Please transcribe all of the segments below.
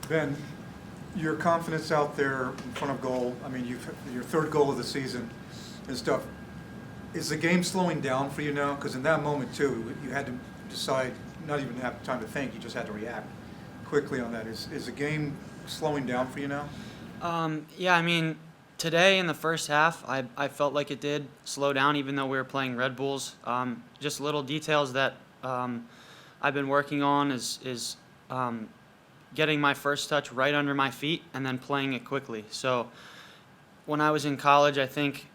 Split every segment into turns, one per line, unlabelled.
Ben, your confidence out there in front of goal, I mean, your third goal of the season and stuff, is the game slowing down for you now? Because in that moment too, you had to decide, not even have time to think, you just had to react quickly on that. Is the game slowing down for you now?
Yeah, I mean, today in the first half, I felt like it did slow down, even though we were playing Red Bulls. Just little details that I've been working on is getting my first touch right under my feet and then playing it quickly. So when I was in college, I think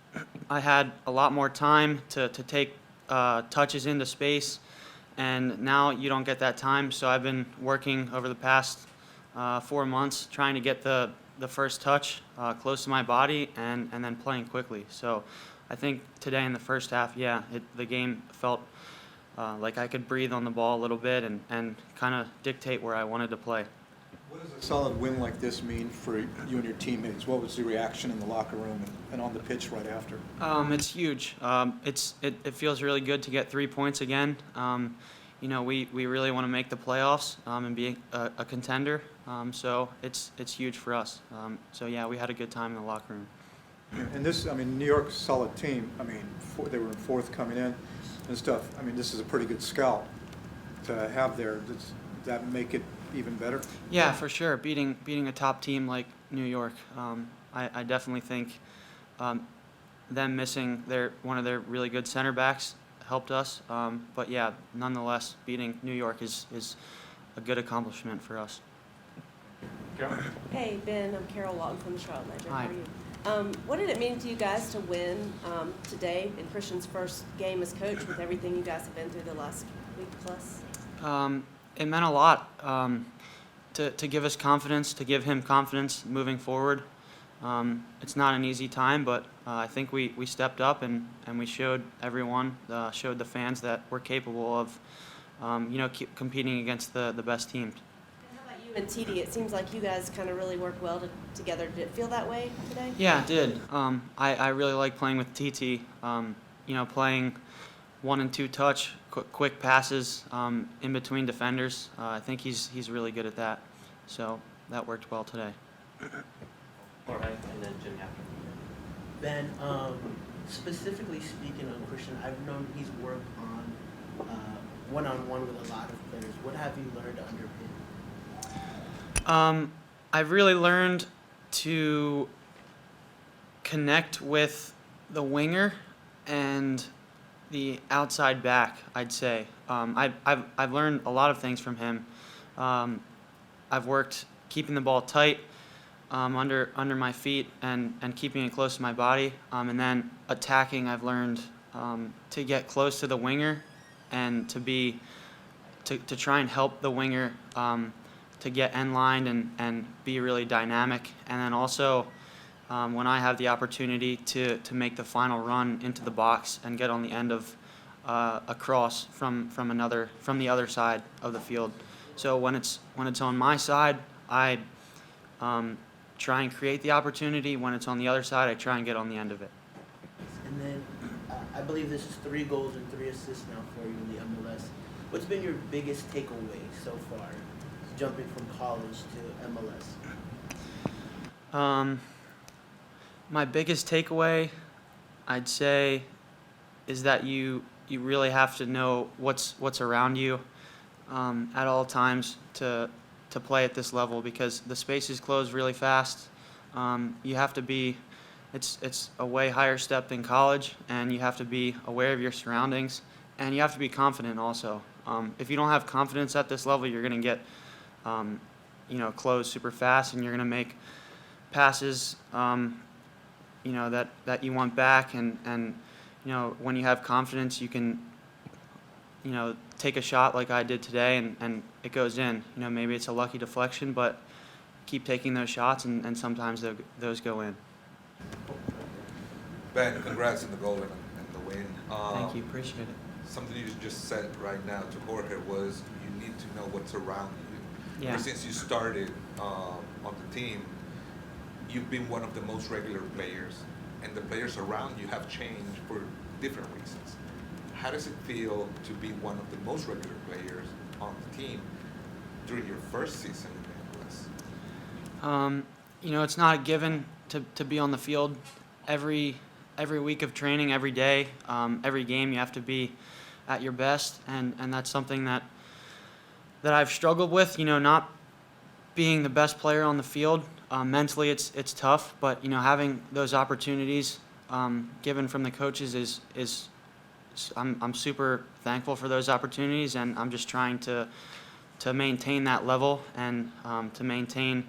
I had a lot more time to take touches into space, and now you don't get that time. So I've been working over the past 4 months trying to get the first touch close to my body and then playing quickly. So I think today in the first half, yeah, the game felt like I could breathe on the ball a little bit and kind of dictate where I wanted to play.
What does a solid win like this mean for you and your teammates? What was the reaction in the locker room and on the pitch right after?
It's huge. It feels really good to get 3 points again. We really want to make the playoffs and be a contender. So it's huge for us. So yeah, we had a good time in the locker room.
And this, I mean, New York's a solid team. I mean, they were in fourth coming in and stuff. I mean, this is a pretty good scout to have there. Does that make it even better?
Yeah, for sure. Beating a top team like New York, I definitely think them missing one of their really good center backs helped us. But yeah, nonetheless, beating New York is a good accomplishment for us.
Hey, Ben, I'm Carol Lawton from the Charlotte Ledger.
Hi.
How are you? What did it mean to you guys to win today in Christian's first game as coach with everything you guys have been through the last week plus?
It meant a lot to give us confidence, to give him confidence moving forward. It's not an easy time, but I think we stepped up and we showed everyone, showed the fans that we're capable of, keep competing against the best teams.
How about you and TD? It seems like you guys kind of really work well together. Did it feel that way today?
Yeah, it did. I really like playing with TT. Playing 1 and 2 touch, quick passes in between defenders. I think he's really good at that. So that worked well today.
All right, and then Jim after. Ben, specifically speaking on Christian, I've known he's worked on one-on-one with a lot of players. What have you learned under him?
I've really learned to connect with the winger and the outside back, I'd say. I've learned a lot of things from him. I've worked keeping the ball tight under my feet and keeping it close to my body. And then attacking, I've learned to get close to the winger and to try and help the winger to get end-lined and be really dynamic. And then also when I have the opportunity to make the final run into the box and get on the end of a cross from the other side of the field. So when it's on my side, I try and create the opportunity. When it's on the other side, I try and get on the end of it.
And then I believe this is 3 goals and 3 assists now for you in the MLS. What's been your biggest takeaway so far, jumping from college to MLS?
My biggest takeaway, I'd say, is that you really have to know what's around you at all times to play at this level, because the spaces close really fast. You have to be, it's a way higher step than college, and you have to be aware of your surroundings, and you have to be confident also. If you don't have confidence at this level, you're going to get closed super fast, and you're going to make passes that you want back, and when you have confidence, you can take a shot like I did today and it goes in. Maybe it's a lucky deflection, but keep taking those shots and sometimes those go in.
Ben, congrats on the goal and the win.
Thank you, appreciate it.
Something you just said right now to Jorge was you need to know what's around you.
Yeah.
Ever since you started on the team, you've been one of the most regular players, and the players around you have changed for different reasons. How does it feel to be one of the most regular players on the team during your first season in MLS?
It's not a given to be on the field every week of training, every day, every game. You have to be at your best, and that's something that I've struggled with. Not being the best player on the field. Mentally, it's tough, but having those opportunities given from the coaches is I'm super thankful for those opportunities, and I'm just trying to maintain that level and to maintain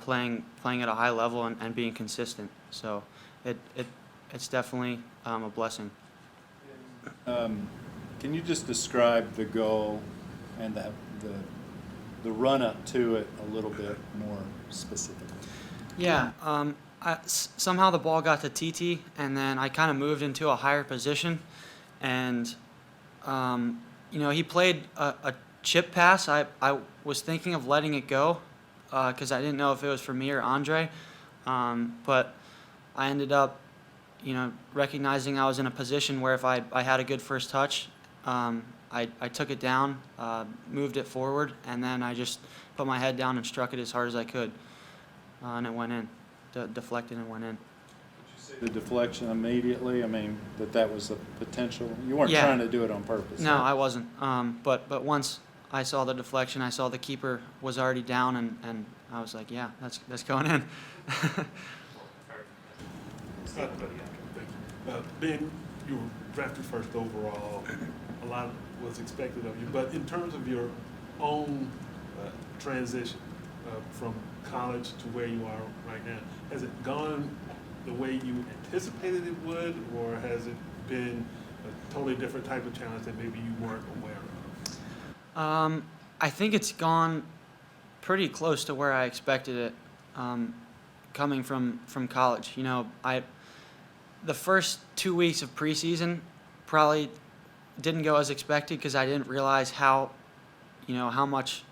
playing at a high level and being consistent. So it's definitely a blessing.
Can you just describe the goal and the run up to it a little bit more specifically?
Yeah. Somehow the ball got to TT, and then I kind of moved into a higher position, and he played a chip pass. I was thinking of letting it go because I didn't know if it was for me or Andre, but I ended up recognizing I was in a position where if I had a good first touch, I took it down, moved it forward, and then I just put my head down and struck it as hard as I could, and it went in, deflected and went in.
The deflection immediately, I mean, that was a potential, you weren't
Yeah.
trying to do it on purpose?
No,
right?
I wasn't. But once I saw the deflection, I saw the keeper was already down, and I was like, yeah, that's going in.
Ben, you were drafted first overall. A lot was expected of you, but in terms of your own transition from college to where you are right now, has it gone the way you anticipated it would, or has it been a totally different type of challenge that maybe you weren't aware of?
I think it's gone pretty close to where I expected it, coming from college. The first 2 weeks of preseason probably didn't go as expected because I didn't realize how much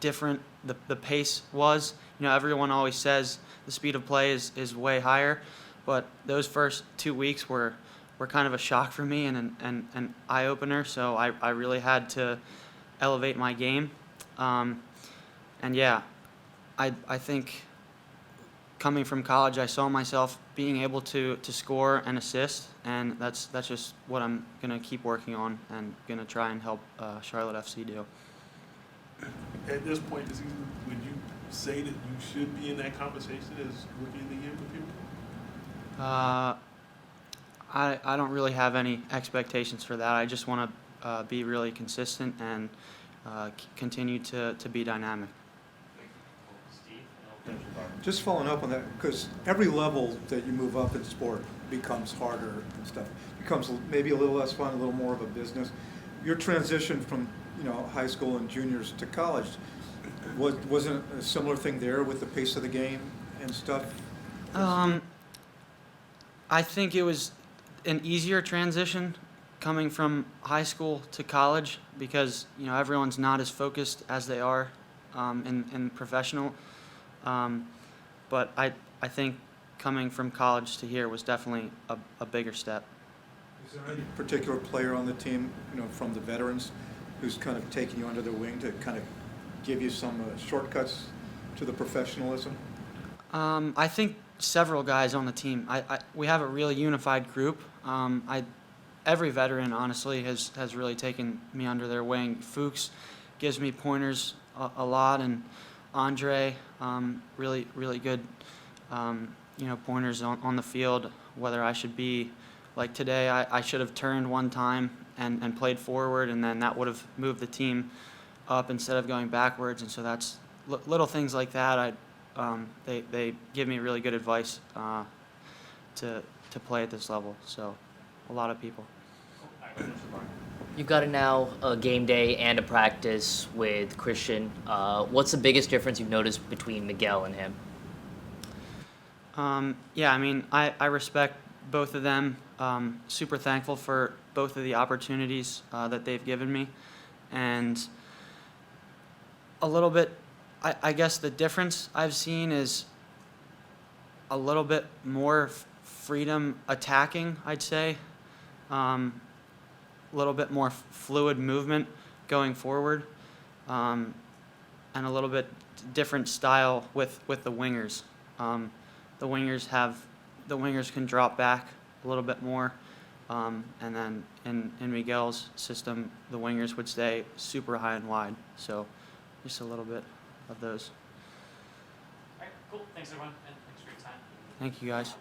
different the pace was. Everyone always says the speed of play is way higher, but those first 2 weeks were kind of a shock for me and an eye opener. So I really had to elevate my game, and yeah, I think coming from college, I saw myself being able to score and assist, and that's just what I'm gonna keep working on and gonna try and help Charlotte FC do.
At this point in the season, would you say that you should be in that conversation as Rookie of the Year with people?
I don't really have any expectations for that. I just want to be really consistent and continue to be dynamic.
Just following up on that, because every level that you move up in sport becomes harder and stuff. Becomes maybe a little less fun, a little more of a business. Your transition from high school and juniors to college, wasn't a similar thing there with the pace of the game and stuff?
I think it was an easier transition coming from high school to college because everyone's not as focused as they are in professional. But I think coming from college to here was definitely a bigger step.
Is there any particular player on the team, from the veterans, who's kind of taking you under their wing to kind of give you some shortcuts to the professionalism?
I think several guys on the team. We have a really unified group. Every veteran, honestly, has really taken me under their wing. Fuchs gives me pointers a lot, and Andre, really good, pointers on the field. Whether I should be, like today, I should have turned one time and played forward, and then that would have moved the team up instead of going backwards. And so that's little things like that. They give me really good advice to play at this level. So a lot of people.
You've got now a game day and a practice with Christian. What's the biggest difference you've noticed between Miguel and him?
Yeah, I mean, I respect both of them. Super thankful for both of the opportunities that they've given me. And a little bit, I guess the difference I've seen is a little bit more freedom attacking, I'd say. A little bit more fluid movement going forward, and a little bit different style with the wingers. The wingers can drop back a little bit more, and then in Miguel's system, the wingers would stay super high and wide. So just a little bit of those.
All right, cool. Thanks, everyone, and thanks for your time.
Thank you, guys.